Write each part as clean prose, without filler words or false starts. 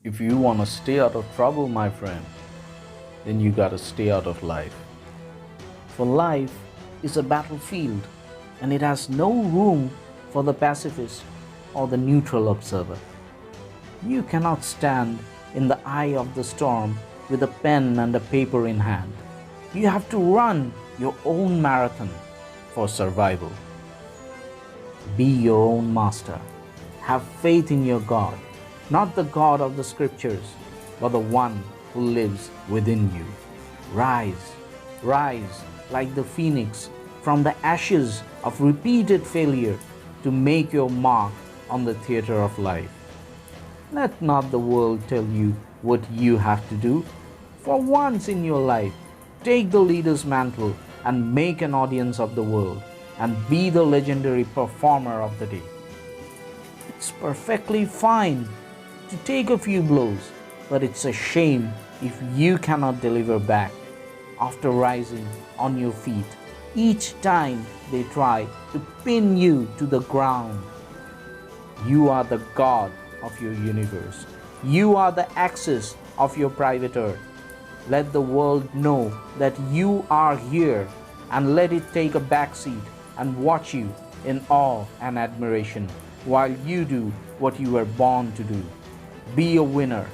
If you want to stay out of trouble, my friend, then you got to stay out of life. For life is a battlefield and it has no room for the pacifist or the neutral observer. You cannot stand in the eye of the storm with a pen and a paper in hand. You have to run your own marathon for survival. Be your own master. Have faith in your God, not the God of the scriptures, but the one who lives within you. Rise, rise like the phoenix from the ashes of repeated failure to make your mark on the theater of life. Let not the world tell you what you have to do. For once in your life, take the leader's mantle and make an audience of the world and be the legendary performer of the day. It's perfectly fine to take a few blows, but it's a shame if you cannot deliver back after rising on your feet each time they try to pin you to the ground. You are the God of your universe. You are the axis of your private earth. Let the world know that you are here and let it take a backseat and watch you in awe and admiration while you do what you were born to do. Be a winner.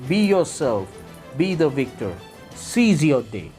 Be yourself. Be the victor. Seize your day.